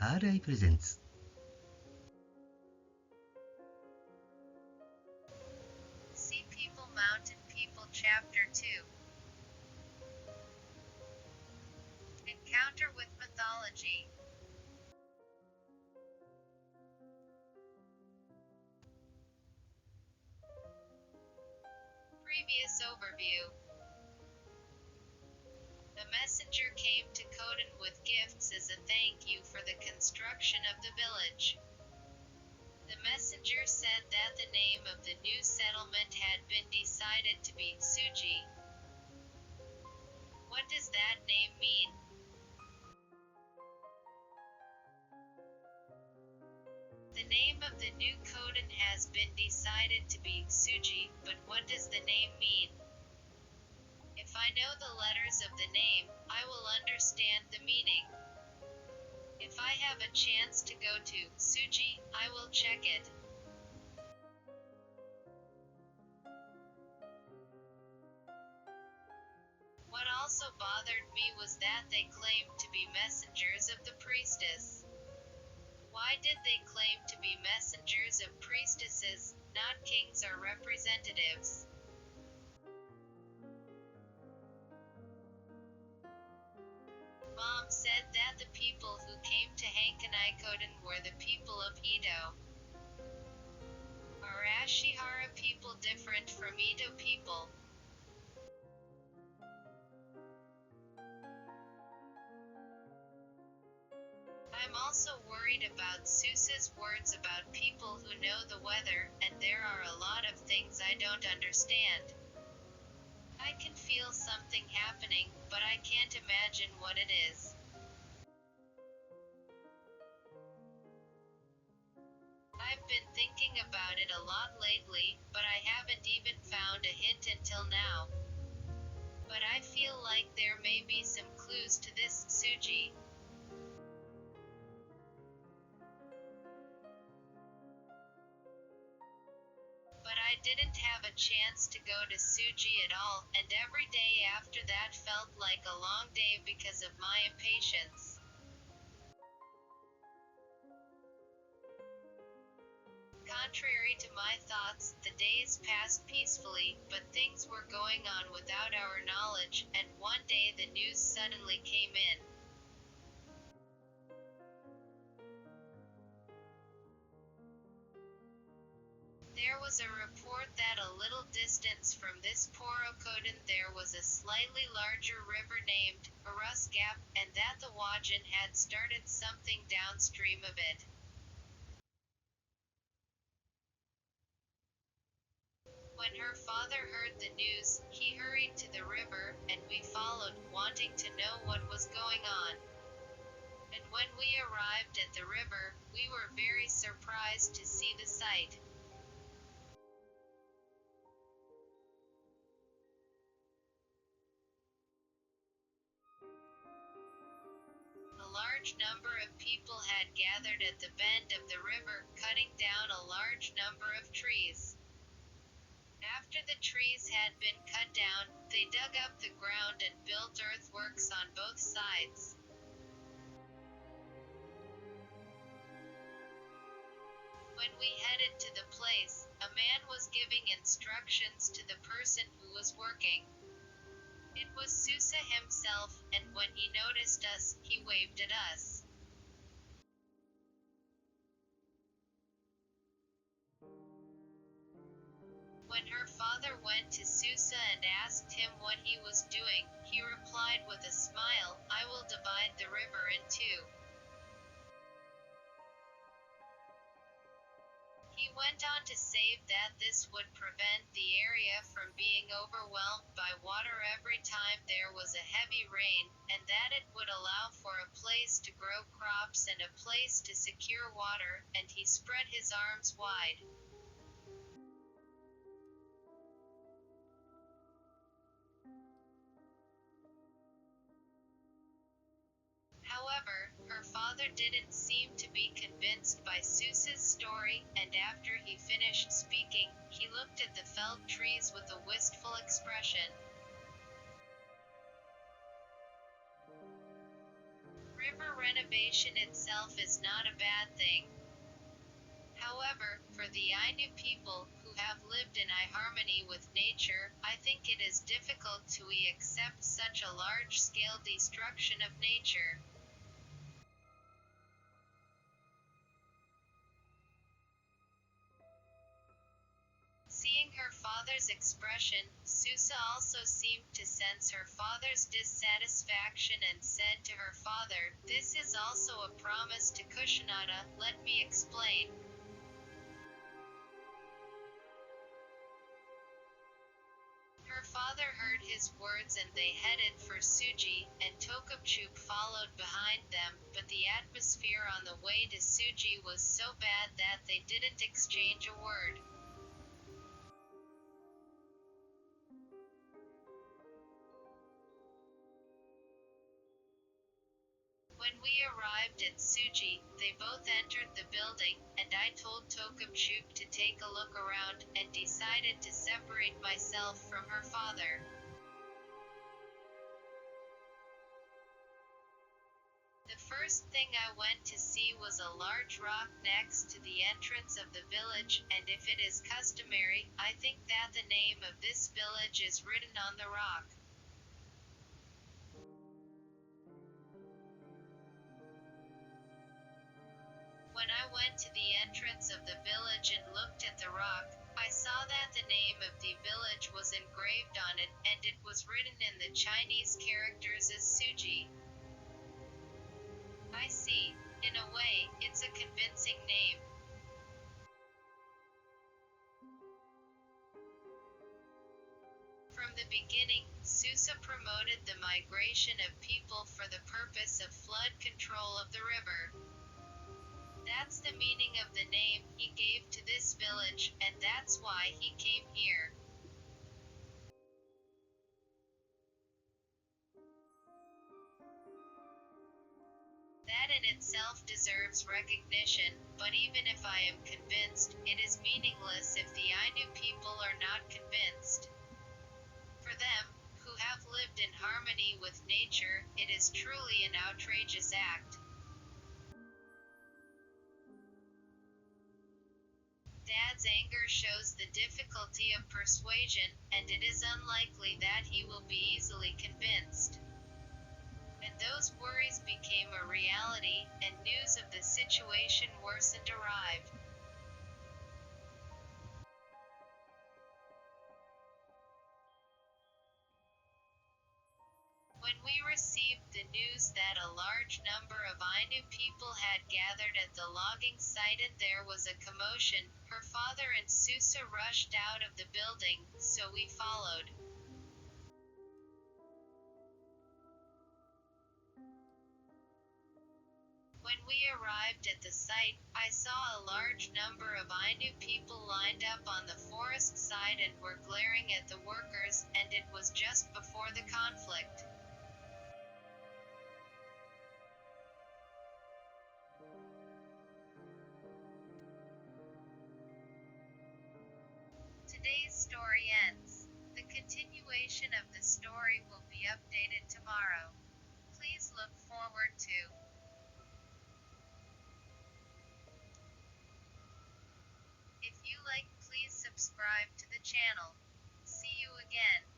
R.I. Presents. Sea People Mountain People Chapter 2 Encounter with Mythology. Previous overview. The messenger came to Kotan with gifts as a thank you for the construction of the village. The messenger said that the name of the new settlement had been decided to be Tsuji. What does that name mean? The name of the new Kotan has been decided to be Tsuji, but what does the name mean? If I know the letters of the name, I will understand the meaning. If I have a chance to go to Tsuji, I will check it. What also bothered me was that they claimed to be messengers of the priestess. Why did they claim to be messengers of priestesses, not kings or representatives? Mom said that the people who came to Hankanai Kotan were the people of Edo. Are Ashihara people different from Edo people? I'm also worried about Susa's words about people who know the weather, and there are a lot of things I don't understand. I can feel something happening, but I can't imagine what it is. I've been thinking about it a lot lately, but I haven't even found a hint until now. But I feel like there may be some clues to this Tsuji. But I didn't have a chance to go to Tsuji at all, and every day after that felt like a long day because of my impatience. Contrary to my thoughts, the days passed peacefully, but things were going on without our knowledge, and one day the news suddenly came in. There was a report that a little distance from this Porokodan there was a slightly larger river named Gap, and that the Wajan had started something downstream of it. When her father heard the news, he hurried to the river, and we followed, wanting to know what was going on. And when we arrived at the river, we were very surprised to see the sight. A large number of people had gathered at the bend of the river, cutting down a large number of trees. After the trees had been cut down, they dug up the ground and built earthworks on both sides. When we headed to the place, a man was giving instructions to the person who was working. It was Susa himself, and when he noticed us, he waved at us. When her father went to Susa and asked him what he was doing, he replied with a smile, "I will divide the river in two." He went on to say that this would prevent the area from being overwhelmed by water every time there was a heavy rain, and that it would allow for a place to grow crops and a place to secure water, and he spread his arms wide. However, her father didn't seem to be convinced by Susa's story, and after he finished speaking, he looked at the felled trees with a wistful expression. River renovation itself is not a bad thing. However, for the Ainu people, who have lived in harmony with nature, I think it is difficult to accept such a large-scale destruction of nature. Seeing her father's expression, Susa also seemed to sense her father's dissatisfaction and said to her father, "This is also a promise to Kushinada, let me explain." Her father heard his words and they headed for Tsuji, and Tokubchuk followed behind them, but the atmosphere on the way to Tsuji was so bad that they didn't exchange a word. When we arrived at Tsuji, they both entered the building, and I told Tokubchuk to take a look around, and decided to separate myself from her father. The first thing I went to see was a large rock next to the entrance of the village, and if it is customary, I think that the name of this village is written on the rock. When I went to the entrance of the village and looked at the rock, I saw that the name of the village was engraved on it, and it was written in the Chinese characters as Tsuji. I see. In a way, it's a convincing name. From the beginning, Susa promoted the migration of people for the purpose of flood control of the river. That's the meaning of the name he gave to this village, and that's why he came here. That in itself deserves recognition, but even if I am convinced, it is meaningless if the Ainu people are not convinced. For them, who have lived in harmony with nature, it is truly an outrageous act. Dad's anger shows the difficulty of persuasion, and it is unlikely that he will be easily convinced. And those worries became a reality, and news of the situation worsened arrived. When we received the news that a large number of Ainu people had gathered at the logging site and there was a commotion, her father and Susa rushed out of the building, so we followed. When we arrived at the site, I saw a large number of Ainu people lined up on the forest side and were glaring at the workers, and it was just before the conflict. Today's story ends. The continuation of the story will be updated tomorrow. Please look forward to. If you like, please subscribe to the channel. See you again.